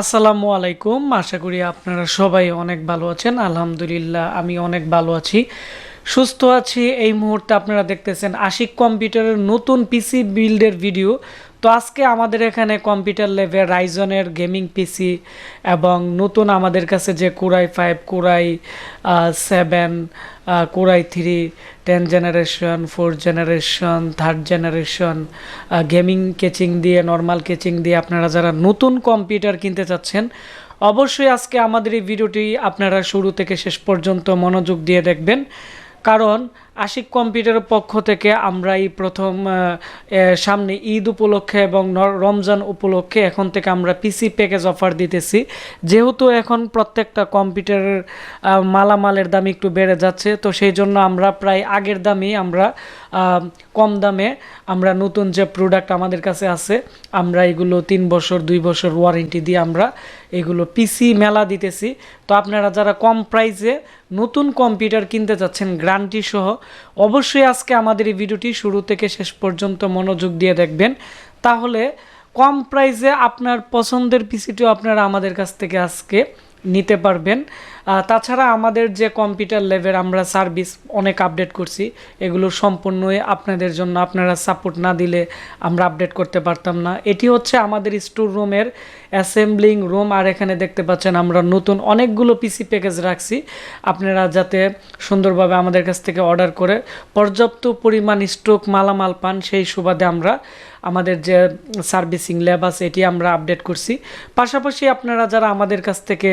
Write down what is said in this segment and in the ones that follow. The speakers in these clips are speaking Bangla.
আসসালামু আলাইকুম। আশা করি আপনারা সবাই অনেক ভালো আছেন। আলহামদুলিল্লাহ আমি অনেক ভালো আছি, সুস্থ আছি। এই মুহূর্তে আপনারা দেখতেছেন আশিক কম্পিউটারের নতুন পিসি বিল্ডের ভিডিও। তো আজকে আমাদের এখানে কম্পিউটার লেভেল রাইজনের গেমিং পিসি এবং নতুন আমাদের কাছে যে core i 5, core i 7, core i 3, 10 generation, 4 generation, 3rd generation gaming casing দিয়ে, নর্মাল কেচিং দিয়ে আপনারা যারা নতুন কম্পিউটার কিনতে চাচ্ছেন, অবশ্যই আজকে আমাদের এই ভিডিওটি আপনারা শুরু থেকে শেষ পর্যন্ত মনোযোগ দিয়ে দেখবেন। কারণ আশিক কম্পিউটারের পক্ষ থেকে আমরা এই প্রথম সামনে ঈদ উপলক্ষে এবং রমজান উপলক্ষে এখন থেকে আমরা পিসি প্যাকেজ অফার দিতেছি। যেহেতু এখন প্রত্যেকটা কম্পিউটারের মালামালের দাম একটু বেড়ে যাচ্ছে, তো সেই জন্য আমরা প্রায় আগের দামেই আমরা কম দামে আমরা নতুন যে প্রোডাক্ট আমাদের কাছে আছে আমরা এগুলো 3 বছর 2 বছর ওয়ারেন্টি দিয়ে আমরা এগুলো পিসি মেলা দিতেছি। তো আপনারা যারা কম প্রাইসে নতুন কম্পিউটার কিনতে চাচ্ছেন গ্যারান্টি সহ, অবশ্যই আজকে আমাদের এই ভিডিওটি শুরু থেকে শেষ পর্যন্ত মনোযোগ দিয়ে দেখবেন। তাহলে কম প্রাইসে আপনার পছন্দের পিসিটিও আপনারা আমাদের কাছ থেকে আজকে নিতে পারবেন। তাছাড়া আমাদের যে কম্পিউটার লেভেল আমরা সার্ভিস অনেক আপডেট করছি, এগুলো সম্পূর্ণই আপনাদের জন্য। আপনারা সাপোর্ট না দিলে আমরা আপডেট করতে পারতাম না। এটি হচ্ছে আমাদের স্টোর রুমের অ্যাসেম্বলিং রুম। আর এখানে দেখতে পাচ্ছেন আমরা নতুন অনেকগুলো পিসি প্যাকেজ রাখছি, আপনারা যাতে সুন্দরভাবে আমাদের কাছ থেকে অর্ডার করে পর্যাপ্ত পরিমাণ স্টক মালামাল পান, সেই সুবাদে আমরা আমাদের যে সার্ভিসিং ল্যাব আছে এটি আমরা আপডেট করছি। পাশাপাশি আপনারা যারা আমাদের কাছ থেকে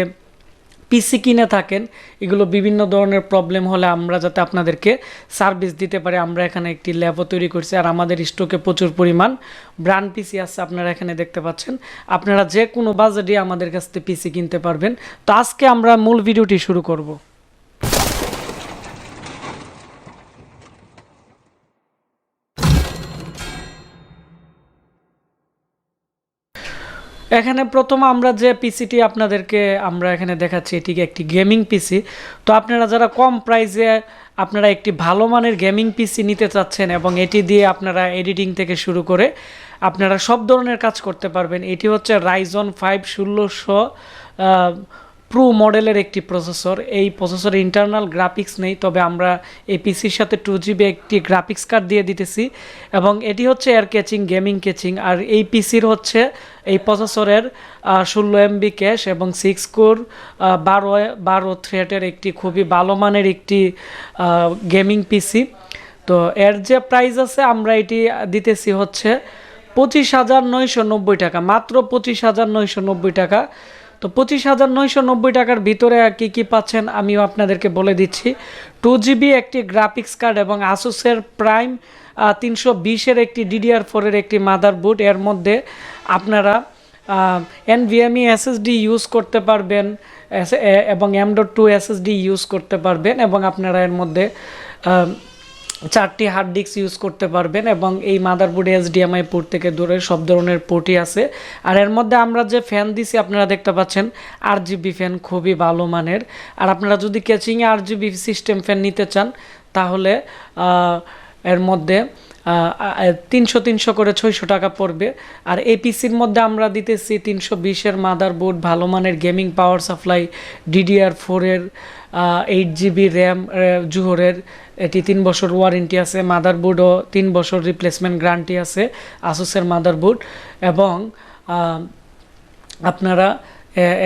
পিসি কিনে থাকেন, এগুলো বিভিন্ন ধরনের প্রবলেম হলে আমরা যাতে আপনাদেরকে সার্ভিস দিতে পারি, আমরা এখানে একটি ল্যাবও তৈরি করছি। আর আমাদের স্টকে প্রচুর পরিমাণ ব্র্যান্ড পিসি আছে, আপনারা এখানে দেখতে পাচ্ছেন। আপনারা যে কোনো বাজেটে আমাদের কাছ থেকে পিসি কিনতে পারবেন। তো আজকে আমরা মূল ভিডিওটি শুরু করব। এখানে প্রথম আমরা যে পিসিটি আপনাদেরকে আমরা এখানে দেখাচ্ছি, এটি একটি গেমিং পিসি। তো আপনারা যারা কম প্রাইসে আপনারা একটি ভালো মানের গেমিং পিসি নিতে চাচ্ছেন এবং এটি দিয়ে আপনারা এডিটিং থেকে শুরু করে আপনারা সব ধরনের কাজ করতে পারবেন। এটি হচ্ছে রাইজন 5 1600 প্রো মডেলের একটি প্রসেসর। এই প্রসেসরে ইন্টারনাল গ্রাফিক্স নেই, তবে আমরা এই পিসির সাথে 2GB একটি গ্রাফিক্স কার্ড দিয়ে দিতেছি এবং এটি হচ্ছে এয়ার ক্যাচিং, গেমিং ক্যাচিং। আর এই পিসির হচ্ছে এই প্রসেসরের 16 MB ক্যাশ এবং 6 কোর 12 থ্রেডের একটি খুবই ভালো মানের একটি গেমিং পিসি। তো এর যে প্রাইস আছে আমরা এটি দিতেছি হচ্ছে 25,990 টাকা, মাত্র 25,990 টাকা। তো 25,990 টাকার ভিতরে কী কী পাচ্ছেন আমিও আপনাদেরকে বলে দিচ্ছি। 2GB একটি গ্রাফিক্স কার্ড এবং আসুসের প্রাইম 320-এর একটি DDR4-এর একটি মাদারবোর্ড। এর মধ্যে আপনারা NVMe SSD ইউজ করতে পারবেন এবং M.2 SSD ইউজ করতে পারবেন এবং আপনারা এর মধ্যে 4টি হার্ড ডিস্ক ইউজ করতে পারবেন এবং এই মাদারবোর্ডে HDMI পোর্ট থেকে দূরে সব ধরনের পোর্টই আছে। আর এর মধ্যে আমরা যে ফ্যান দিছি আপনারা দেখতে পাচ্ছেন RGB ফ্যান, খুবই ভালো মানের। আর আপনারা যদি ক্যাচিংয়ে RGB সিস্টেম ফ্যান নিতে চান তাহলে এর মধ্যে 300 করে 600 টাকা পড়বে। আর এই পিসির মধ্যে আমরা দিতেছি 320-এর মাদারবোর্ড, ভালো মানের গেমিং পাওয়ার সাপ্লাই, DDR4-এর 8GB র্যাম, জুহরের এটি 3 বছর ওয়ারেন্টি আছে। মাদারবোর্ডও 3 বছর রিপ্লেসমেন্ট গ্যারান্টি আছে আসুসের মাদারবোর্ড। এবং আপনারা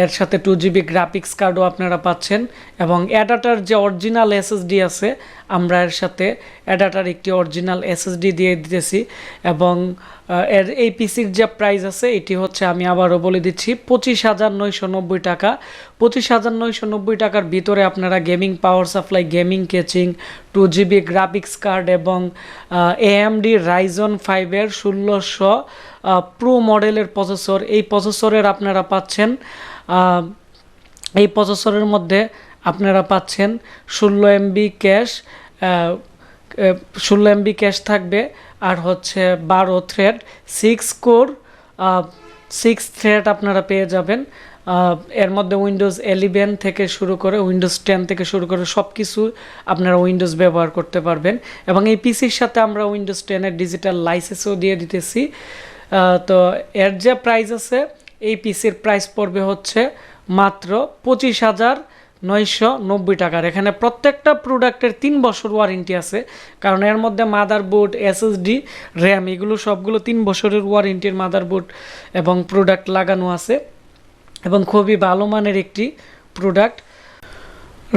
এর সাথে 2GB গ্রাফিক্স কার্ডও আপনারা পাচ্ছেন এবং অ্যাডাটার যে অরিজিনাল SSD আছে আমরা এর সাথে অ্যাডাটার একটি অরিজিনাল SSD দিয়ে দিতেছি। এবং এর এই পিসির যে প্রাইস আছে এটি হচ্ছে, আমি আবারও বলে দিচ্ছি, 25,990 টাকা। 25,990 টাকার ভিতরে আপনারা gaming power supply, gaming caching, 2GB graphics card এবং AMD রাইজন 5-এর 1600 প্রো মডেলের প্রসেসর, এই প্রসেসরের আপনারা পাচ্ছেন এই প্রসেসরের মধ্যে আপনারা পাচ্ছেন 16 MB ক্যাশ, 16 MB ক্যাশ থাকবে। আর হচ্ছে 12 থ্রেড, 6 কোর 6 থ্রেড আপনারা পেয়ে যাবেন। এর মধ্যে উইন্ডোজ 11 থেকে শুরু করে উইন্ডোজ 10 থেকে শুরু করে সব কিছু আপনারা উইন্ডোজ ব্যবহার করতে পারবেন এবং এই পিসির সাথে আমরা উইন্ডোজ 10-এর ডিজিটাল লাইসেন্সও দিয়ে দিতেছি। তো এর যে প্রাইস আছে এই পিসির প্রাইস পড়বে হচ্ছে মাত্র 25,990 টাকার। এখানে প্রত্যেকটা প্রোডাক্টের 3 বছর ওয়ারেন্টি আছে, কারণ এর মধ্যে মাদারবোর্ড, এসএসডি, র্যাম এগুলো সবগুলো 3 বছরের ওয়ারেন্টির মাদারবোর্ড এবং প্রোডাক্ট লাগানো আছে এবং খুবই ভালো মানের একটি প্রোডাক্ট।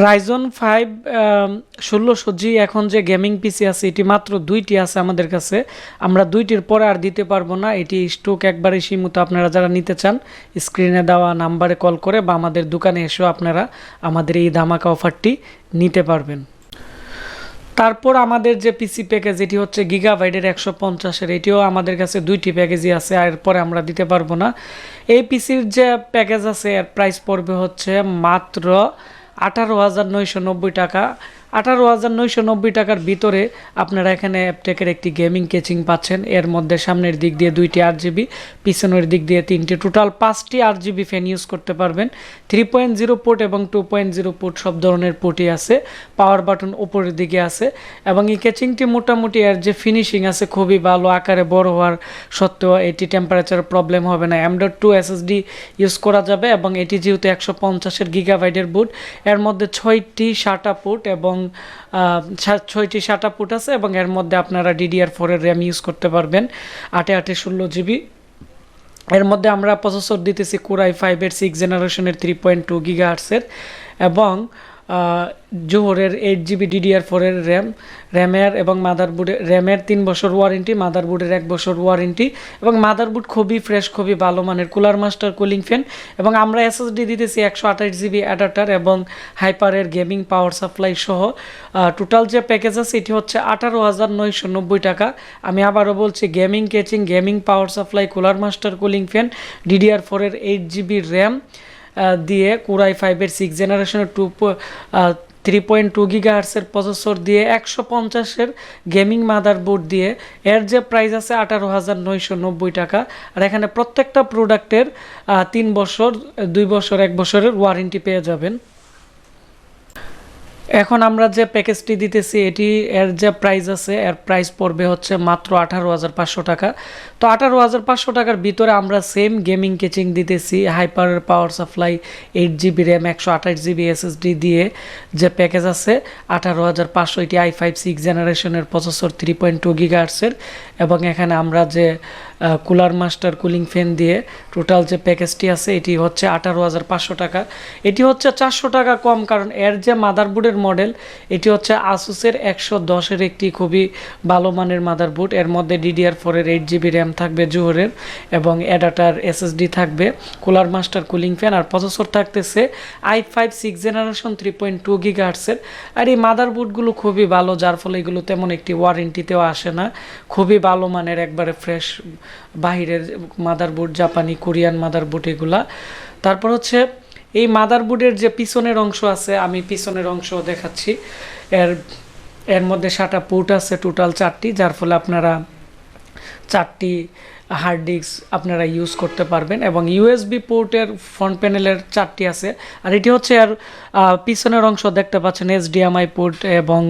রাইজন 5 1600G এখন যে গেমিং পিসি আছে এটি মাত্র 2টি আছে আমাদের কাছে, আমরা 2টির পরে আর দিতে পারবো না, এটি স্টক একবারে সীমিত। আপনারা যারা নিতে চান স্ক্রিনে দেওয়া নাম্বারে কল করে বা আমাদের দোকানে এসেও আপনারা আমাদের এই ধামাকা অফারটি নিতে পারবেন। তারপর আমাদের যে পিসি প্যাকেজ এটি হচ্ছে গিগাবাইটের 150-এর, এটিও আমাদের কাছে 2টি প্যাকেজই আছে, এরপরে আমরা দিতে পারবো না। এই পিসির যে প্যাকেজ আছে এর প্রাইস পড়বে হচ্ছে মাত্র 18,990 টাকা। 18,990 টাকার ভিতরে আপনারা এখানে অ্যাপটেকের একটি গেমিং কেচিং পাচ্ছেন। এর মধ্যে সামনের দিক দিয়ে 2টি 8GB, পিছনের দিক দিয়ে 3টি, টোটাল 5টি 8GB ফ্যান ইউজ করতে পারবেন। 3.0 পোর্ট এবং 2.0 পোর্ট সব ধরনের পোর্টই আছে। পাওয়ার বাটন উপরের দিকে আছে এবং এই কেচিংটি মোটামুটি এর যে ফিনিশিং আছে খুবই ভালো, আকারে বড় হওয়ার সত্ত্বেও এটি টেম্পারেচার প্রবলেম হবে না। M.2 SSD ইউজ করা যাবে এবং এটি যেহেতু 150-এর গিগাবাইটের বুট, এর মধ্যে 6টি SATA পোর্ট এবং 6টি SATA পোর্ট আছে এবং এর মধ্যে আপনারা DDR4 এর র্যাম ইউজ করতে পারবেন 8 16GB। এর মধ্যে আমরা প্রসেসর দিতেছি Core i5-এর 6th জেনারেশনের 3.2 GHz এবং জোহরের 8GB DDR4 এর র্যামের এবং মাদারবোর্ডের র্যামের 3 বছর ওয়ারেন্টি, মাদারবোর্ডের 1 বছর ওয়ারেন্টি এবং মাদারবোর্ড খুবই ফ্রেশ, খুবই ভালো মানের, কুলার মাস্টার কুলিং ফ্যান এবং আমরা এসএসডি দিতেছি 128GB অ্যাডাপ্টার এবং হাইপারের গেমিং পাওয়ার সাপ্লাই সহ। টোটাল যে প্যাকেজ আছে এটি হচ্ছে 18,990 টাকা। আমি আবারও বলছি, gaming casing, gaming power supply, cooler master cooling fan, DDR4 এর 8GB র্যাম দিয়ে Core i5-এর 6th জেনারেশনের 3.2 GHz প্রসেসর দিয়ে 150-এর গেমিং মাদারবোর্ড দিয়ে এর যে প্রাইস আছে 18,990 টাকা। আর এখানে প্রত্যেকটা প্রোডাক্টের 3 বছর, 2 বছর, 1 বছরের ওয়ারেন্টি পেয়ে যাবেন। এখন আমরা যে প্যাকেজটি দিতেছি এটি এর যে প্রাইস আছে এর প্রাইস পড়বে হচ্ছে মাত্র 18,500 টাকা। তো 18,500 টাকার ভিতরে আমরা সেম গেমিং কেচিং দিতেছি, hyper power supply, 8GB RAM, 128GB SSD দিয়ে যে প্যাকেজ আছে 18,500, এটি i5 6th জেনারেশনের প্রসেসর 3.2 GHz এবং এখানে আমরা যে কুলার মাস্টার কুলিং ফ্যান দিয়ে টোটাল যে প্যাকেজটি আছে এটি হচ্ছে 18,500 টাকা। এটি হচ্ছে 400 টাকা কম, কারণ এর যে মাদারবোর্ডের মডেল এটি হচ্ছে আসুসের 110-এর একটি খুবই ভালো মানের মাদারবোর্ড। এর মধ্যে DDR4 এর 8GB র্যাম থাকবে জোহরের এবং অ্যাডাপ্টার SSD থাকবে, কুলার মাস্টার কুলিং ফ্যান আর প্রসেসর থাকতেছে i5 6th জেনারেশন 3.2 GHz। আর এই মাদারবোর্ডগুলো খুবই ভালো, যার ফলে এগুলো তেমন একটি ওয়ারেন্টিতেও আসে না, খুবই ভালো মানের, একবারে ফ্রেশ বাহিরের মাদারবোর্ড, জাপানি, কোরিয়ান মাদারবোর্ড এগুলা। তারপর হচ্ছে এই মাদারবোর্ডের যে পিছনের অংশ আছে, আমি পিছনের অংশ দেখাচ্ছি। এর মধ্যে 7টা পোর্ট আছে, টোটাল 4টি, যার ফলে আপনারা 4টি হার্ড ডিস্ক আপনারা ইউজ করতে পারবেন এবং USB পোর্টের ফ্রন্ট প্যানেলের 4টি আছে। আর এটি হচ্ছে আর পিছনের অংশ দেখতে পাচ্ছেন HDMI পোর্ট এবং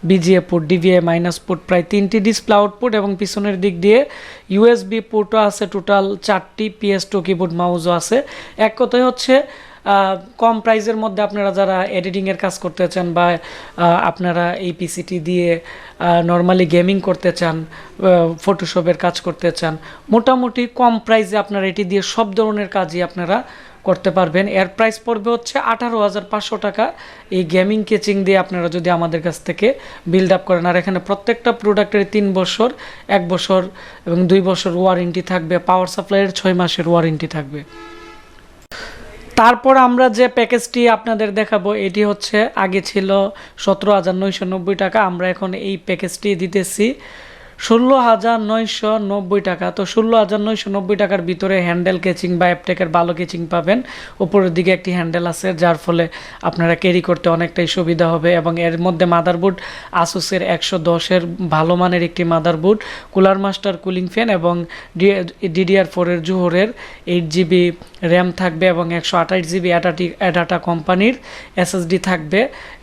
BGA port, DVI minus port, প্রায় 3টি ডিসপ্লে আউটপুট এবং পিছনের দিক দিয়ে USB পোর্টও আছে, টোটাল 4টি, PS2 কিবোর্ড মাউসও আছে। এক কথায় হচ্ছে কম প্রাইসের মধ্যে আপনারা যারা এডিটিংয়ের কাজ করতে চান বা আপনারা এই পিসিটি দিয়ে নর্মালি গেমিং করতে চান, ফটোশপের কাজ করতে চান, মোটামুটি কম প্রাইসে আপনারা এটি দিয়ে সব ধরনের কাজই আপনারা করতে পারবেন। এর প্রাইস পড়বে হচ্ছে 18,500 টাকা। এই গেমিং কেচিং দিয়ে আপনারা যদি আমাদের কাছ থেকে বিল্ড আপ করেন, আর এখানে প্রত্যেকটা প্রোডাক্টের 3 বছর, 1 বছর এবং 2 বছর ওয়ারেন্টি থাকবে, পাওয়ার সাপ্লাইয়ের 6 মাসের ওয়ারেন্টি থাকবে। তারপর আমরা যে প্যাকেজটি আপনাদের দেখাবো এটি হচ্ছে, আগে ছিল 17,990 টাকা, আমরা এখন এই প্যাকেজটি দিতেছি 16,990 টাকা। তো 16,990 টাকার ভিতরে হ্যান্ডেল কেচিং বা অ্যাপটেকের ভালো কেচিং পাবেন, উপরের দিকে একটি হ্যান্ডেল আছে যার ফলে আপনারা ক্যারি করতে অনেকটাই সুবিধা হবে এবং এর মধ্যে মাদারবোর্ড আসুসের 110-এর ভালো মানের একটি motherboard, cooler master cooling fan এবং DDR4 এর জোহরের 8GB র্যাম থাকবে এবং 128GB অ্যাডাটা কোম্পানির SSD থাকবে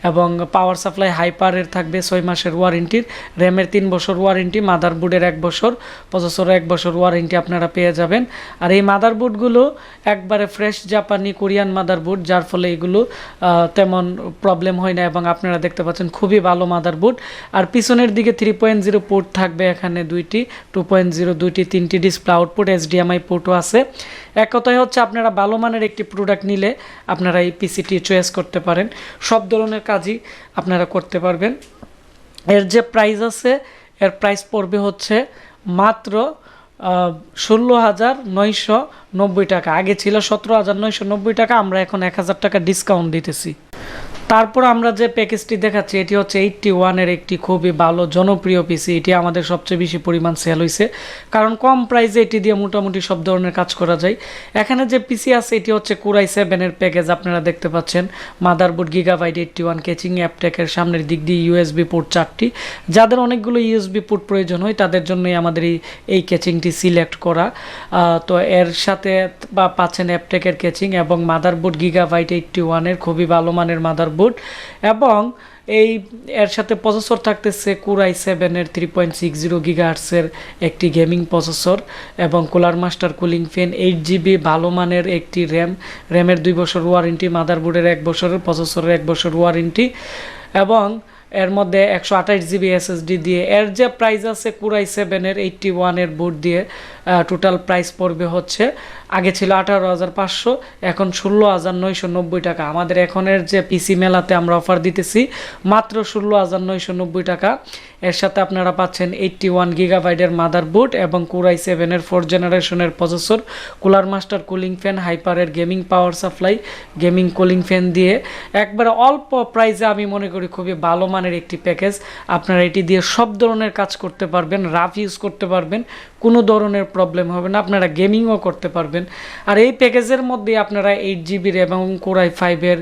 এবং পাওয়ার সাপ্লাই হাইপারের থাকবে 6 মাসের ওয়ারেন্টির, র্যামের 3 বছর ওয়ারেন্টি, মাদারবোর্ডের 1 বছর, প্রসেসরের 1 বছর ওয়ারেন্টি আপনারা পেয়ে যাবেন। আর এই মাদারবোর্ডগুলো একবারে ফ্রেশ জাপানি কোরিয়ান মাদারবোর্ড, যার ফলে এগুলো তেমন প্রবলেম হয় না এবং আপনারা দেখতে পাচ্ছেন খুবই ভালো মাদারবোর্ড। আর পিছনের দিকে 3.0 পোর্ট থাকবে, এখানে দুইটি, 2.0 দুইটি, 3টি ডিসপ্লে আউটপুট, HDMI পোর্টও আছে। এক কথায় হচ্ছে আপনারা ভালো মানের একটি প্রোডাক্ট নিলে আপনারা এই পিসিটি চয়েস করতে পারেন, সব ধরনের কাজই আপনারা করতে পারবেন। এর যে প্রাইস আছে, এর প্রাইস পড়বে হচ্ছে মাত্র 16,990 টাকা। আগে ছিল 17,990 টাকা, আমরা এখন 1,000 টাকা ডিসকাউন্ট দিতেছি। তারপর আমরা যে প্যাকেজটি দেখাচ্ছি এটি হচ্ছে 81-এর একটি খুবই ভালো জনপ্রিয় পিসি। এটি আমাদের সবচেয়ে বেশি পরিমাণ সেল হয়েছে, কারণ কম প্রাইসে এটি দিয়ে মোটামুটি সব ধরনের কাজ করা যায়। এখানে যে পিসি আছে এটি হচ্ছে কোরাই 7-এর প্যাকেজ, আপনারা দেখতে পাচ্ছেন। মাদারবোর্ড গিগাবাইট 81, কেচিং অ্যাপটেকের সামনের দিক দিয়ে USB পোর্ট 4টি। যাদের অনেকগুলো USB পোর্ট প্রয়োজন হয় তাদের জন্যই আমাদের এই কেচিংটি সিলেক্ট করা। তো এর সাথে পাচ্ছেন অ্যাপটেকের কেচিং এবং মাদারবোর্ড গিগাবাইট 81-এর খুবই ভালো মানের মাদারবোর্ড, এবং এর সাথে প্রসেসর থাকতেছে কোরাই 7-এর 3.60 GHz-এর একটি গেমিং প্রসেসর এবং cooler master cooling fan, 8GB ভালো মানের একটি র্যামের 2 বছর ওয়ারেন্টি, মাদারবোর্ডের 1 বছরের, প্রসেসরের 1 বছর ওয়ারেন্টি, এবং এর মধ্যে 128GB SSD দিয়ে। এর যে প্রাইস আছে কোরাই 7-এর 81-এর বোর্ড দিয়ে টোটাল প্রাইস পড়বে হচ্ছে, আগে ছিল 18,500, এখন 16,990 টাকা। আমাদের এখনের যে পিসি মেলাতে আমরা অফার দিতেছি মাত্র 16,990 টাকা। এর সাথে আপনারা পাচ্ছেন 81 GB মাদারবোর্ড এবং কোরাই 7-এর 4th জেনারেশনের processor, cooler master cooling fan, হাইপারের gaming power supply, gaming cooling fan দিয়ে একবারে অল্প প্রাইসে আমি মনে করি খুবই ভালো মানের একটি প্যাকেজ। আপনারা এটি দিয়ে সব ধরনের কাজ করতে পারবেন, রাফ ইউজ করতে পারবেন, কোনো ধরনের প্রবলেম হবে না, আপনারা গেমিংও করতে পারবেন। আর এই প্যাকেজের মধ্যে আপনারা 8GB এবং কোরাই 5-এর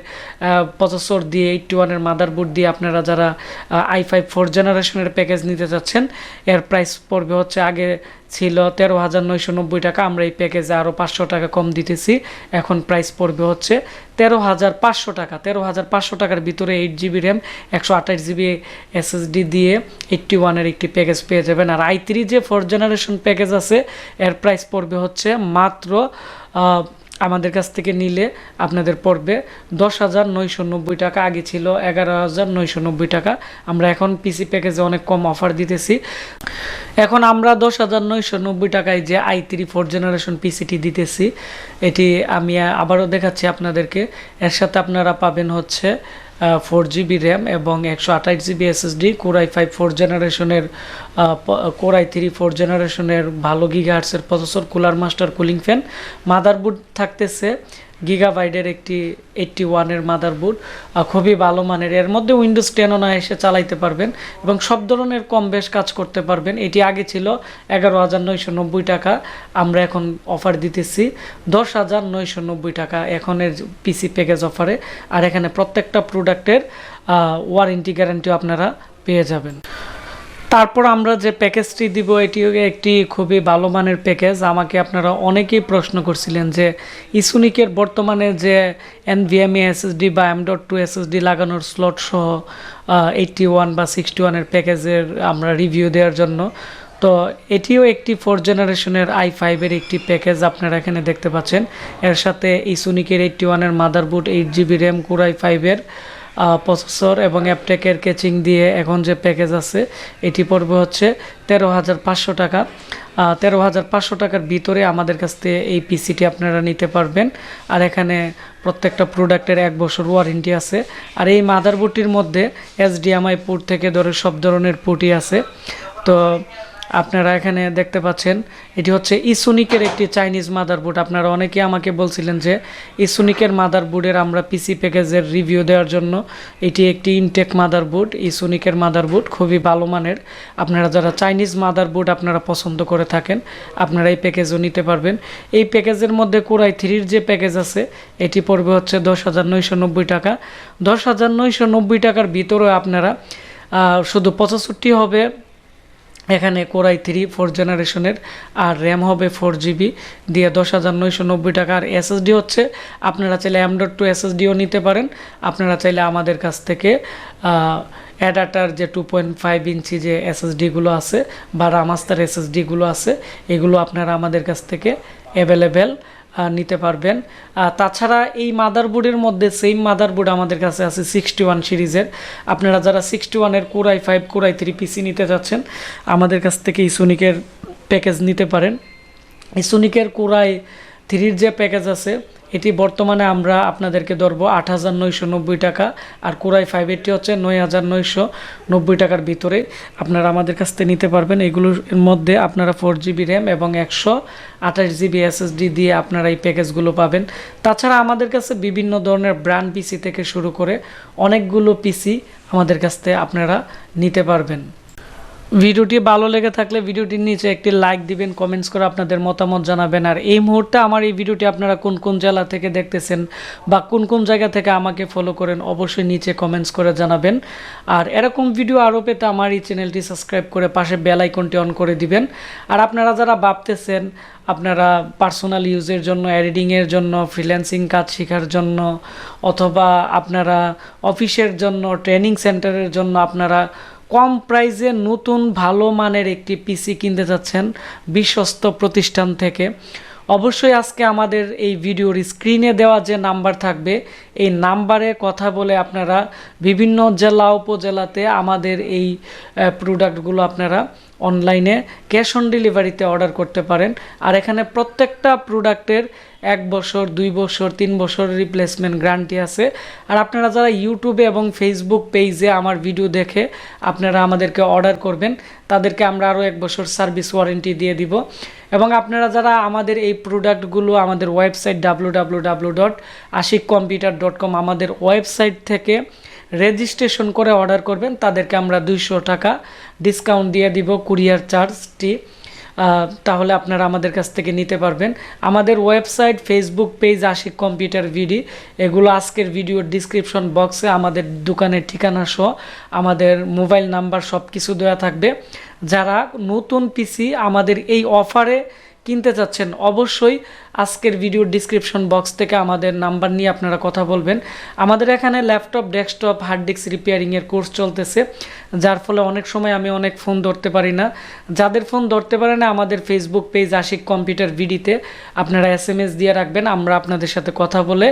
প্রসেসর দিয়ে 81-এর মাদারবোর্ড দিয়ে আপনারা যারা i5 4th জেনারেশনের প্যাকেজ নিতে চাচ্ছেন, এর প্রাইস পড়বে হচ্ছে, আগে ছিল 13,990 টাকা, আমরা এই প্যাকেজে আরও 500 টাকা কম দিতেছি। এখন প্রাইস পড়বে হচ্ছে 13,500 টাকা। 13,500 টাকার ভিতরে 8GB র্যাম, 128GB SSD দিয়ে 81-এর একটি প্যাকেজ পেয়ে যাবেন। আর i3 যে 4th জেনারেশন প্যাকেজ আছে এর প্রাইস পড়বে হচ্ছে মাত্র আমাদের কাছ থেকে নিলে আপনাদের পড়বে 10,990 টাকা, আগে ছিল 11,990 টাকা। আমরা এখন পিসি প্যাকেজে অনেক কম অফার দিতেছি। এখন আমরা 10,990 টাকায় যে i3 4th জেনারেশন পিসিটি দিতেছি, এটি আমি আবারও দেখাচ্ছি আপনাদেরকে। এর সাথে আপনারা পাবেন হচ্ছে 4GB র্যাম এবং 128GB SSD, কোরাই 5 4th জেনারেশনের, কোরাই 3 4th জেনারেশনের ভালো গিগাহার্টসের processor, cooler master cooling fan, motherboard থাকতেছে গিগাবাইটের একটি 81-এর মাদারবোর্ড, খুবই ভালো মানের। এর মধ্যে উইন্ডোজ 10 না এসে চালাইতে পারবেন এবং সব ধরনের কম বেশ কাজ করতে পারবেন। এটি আগে ছিল 11,990 টাকা, আমরা এখন অফার দিতেছি 10,990 টাকা এখনের পিসি প্যাকেজ অফারে। আর এখানে প্রত্যেকটা প্রোডাক্টের ওয়ারেন্টি গ্যারান্টিও আপনারা পেয়ে যাবেন। তারপর আমরা যে প্যাকেজটি দিব এটিও একটি খুবই ভালো মানের প্যাকেজ। আমাকে আপনারা অনেকেই প্রশ্ন করছিলেন যে ইসুনিকের বর্তমানে যে NVMe SSD বা M.2 SSD লাগানোর স্লট সহ 81 বা 61-এর প্যাকেজের আমরা রিভিউ দেওয়ার জন্য। তো এটিও একটি 4th জেনারেশনের i5-এর একটি প্যাকেজ, আপনারা এখানে দেখতে পাচ্ছেন। এর সাথে ইসুনিকের 81-এর মাদারবোর্ড, 8GB র্যাম, কোরাই 5-এর প্রসেসর এবং অ্যাপটেকের কেচিং দিয়ে এখন যে প্যাকেজ আছে এটি পড়বে হচ্ছে 13,500 টাকা। 13,500 টাকার ভিতরে আমাদের কাছ থেকে এই পিসিটি আপনারা নিতে পারবেন। আর এখানে প্রত্যেকটা প্রোডাক্টের 1 বছর ওয়ারেন্টি আছে। আর এই মাদারবোর্ডটির মধ্যে HDMI পোর্ট থেকে ধরে সব ধরনের পোর্টই আছে। তো আপনারা এখানে দেখতে পাচ্ছেন এটি হচ্ছে ইসুনিকের একটি চাইনিজ মাদারবোর্ড। আপনারা অনেকে আমাকে বলছিলেন যে ইসুনিকের মাদারবোর্ডের আমরা পিসি প্যাকেজের রিভিউ দেওয়ার জন্য। এটি একটি ইনটেক মাদারবোর্ড, ইসুনিকের মাদারবোর্ড খুবই ভালো মানের। আপনারা যারা চাইনিজ মাদারবোর্ড আপনারা পছন্দ করে থাকেন আপনারা এই প্যাকেজও নিতে পারবেন। এই প্যাকেজের মধ্যে কোরাই 3-র যে প্যাকেজ আছে এটি পড়বে হচ্ছে 10,990 টাকা। 10,990 টাকার ভিতরে আপনারা শুধু প্রসেসরটি হবে এখানে কোরাই 3 4th জেনারেশনের, আর র্যাম হবে 4GB দিয়ে 10,990 টাকা। আর SSD হচ্ছে আপনারা চাইলে M.2 SSDও নিতে পারেন, আপনারা চাইলে আমাদের কাছ থেকে অ্যাডাটার যে 2.5 ইঞ্চি যে এসএসডিগুলো আছে বা রামাস্টার এসএসডিগুলো আছে এগুলো আপনারা আমাদের কাছ থেকে অ্যাভেলেবেল নিতে পারবেন। তাছাড়া এই মাদারবোর্ডের মধ্যে সেম মাদারবোর্ড আমাদের কাছে আছে 61 সিরিজের। আপনারা যারা 61-এর কোরাই 5 কোরাই 3 পিসি নিতে যাচ্ছেন আমাদের কাছ থেকে ইসোনিকের প্যাকেজ নিতে পারেন। ইসোনিকের কোরাই 3-র যে প্যাকেজ আছে এটি বর্তমানে আমরা আপনাদেরকে ধরবো 8,990 টাকা, আর কোরাই 5-এরটি হচ্ছে 9,990 টাকার ভিতরে আপনারা আমাদের কাছ থেকে নিতে পারবেন। এগুলোর মধ্যে আপনারা 4GB র্যাম এবং 128GB SSD দিয়ে আপনারা এই প্যাকেজগুলো পাবেন। তাছাড়া আমাদের কাছে বিভিন্ন ধরনের ব্র্যান্ড পিসি থেকে শুরু করে অনেকগুলো পিসি আমাদের কাছ থেকে আপনারা নিতে পারবেন। ভিডিওটি ভালো লেগে থাকলে ভিডিওটির নিচে একটি লাইক দিবেন, কমেন্টস করে আপনাদের মতামত জানাবেন। আর এই মুহূর্তে আমার এই ভিডিওটি আপনারা কোন কোন জেলা থেকে দেখতেছেন বা কোন কোন জায়গা থেকে আমাকে ফলো করেন অবশ্যই নিচে কমেন্টস করে জানাবেন। আর এরকম ভিডিও আরও পেতে আমার এই চ্যানেলটি সাবস্ক্রাইব করে পাশে বেল আইকনটি অন করে দিবেন। আর আপনারা যারা ভাবতেছেন আপনারা পার্সোনাল ইউজের জন্য, এডিটিংয়ের জন্য, ফ্রিল্যান্সিং কাজ শেখার জন্য অথবা আপনারা অফিসের জন্য, ট্রেনিং সেন্টারের জন্য আপনারা কম প্রাইসে নতুন ভালো মানের একটি পিসি কিনতে যাচ্ছেন বিশ্বস্ত প্রতিষ্ঠান থেকে, অবশ্যই আজকে আমাদের এই ভিডিওর স্ক্রিনে দেওয়া যে নাম্বার থাকবে এই নাম্বারে কথা বলে আপনারা বিভিন্ন জেলা উপজেলাতে আমাদের এই প্রোডাক্টগুলো আপনারা অনলাইনে ক্যাশ অন ডেলিভারিতে অর্ডার করতে পারেন। আর এখানে প্রত্যেকটা প্রোডাক্টের 1 বছর, 2 বছর, 3 বছর রিপ্লেসমেন্ট গ্যারান্টি আছে। আর আপনারা যারা ইউটিউবে এবং ফেসবুক পেজে আমার ভিডিও দেখে আপনারা আমাদেরকে অর্ডার করবেন তাদেরকে আমরা আরও 1 বছর সার্ভিস ওয়ারেন্টি দিয়ে দিব। এবং আপনারা যারা আমাদের এই প্রোডাক্টগুলো আমাদের ওয়েবসাইট www.ashikcomputer.com আমাদের ওয়েবসাইট থেকে রেজিস্ট্রেশন করে অর্ডার করবেন তাদেরকে আমরা 200 টাকা ডিসকাউন্ট দিয়ে দিব কুরিয়ার চার্জটি, তাহলে আপনারা আমাদের কাছ থেকে নিতে পারবেন। আমাদের website, Facebook page Ashiq computer ভিডি এগুলো আজকের ভিডিওর ডিসক্রিপশন বক্সে আমাদের দোকানের ঠিকানা সহ আমাদের মোবাইল নাম্বার সব কিছু দেওয়া থাকবে। যারা নতুন পিসি আমাদের এই অফারে কিনতে চাচ্ছেন অবশ্যই আজকের ভিডিওর ডিসক্রিপশন বক্স থেকে আমাদের নাম্বার নিয়ে আপনারা কথা বলবেন। আমাদের এখানে ল্যাপটপ, ডেস্কটপ, হার্ড ডিস্ক রিপেয়ারিংয়ের কোর্স চলতেছে, যার ফলে অনেক সময় আমি অনেক ফোন ধরতে পারি না। যাদের ফোন ধরতে পারে না আমাদের ফেসবুক পেজ আশিক কম্পিউটার ভিডিতে আপনারা SMS দিয়ে রাখবেন, আমরা আপনাদের সাথে কথা বলে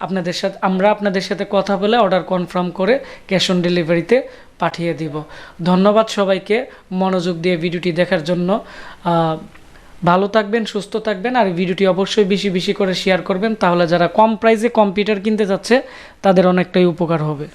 আপনাদের সাথে কথা বলে অর্ডার কনফার্ম করে ক্যাশ অন ডেলিভারিতে পাঠিয়ে দিব। ধন্যবাদ সবাইকে মনোযোগ দিয়ে ভিডিওটি দেখার জন্য। ভালো থাকবেন, সুস্থ থাকবেন, আর ভিডিওটি অবশ্যই বেশি বেশি করে শেয়ার করবেন, তাহলে যারা কম প্রাইসে কম্পিউটার কিনতে যাচ্ছে তাদের অনেকটাই উপকার হবে।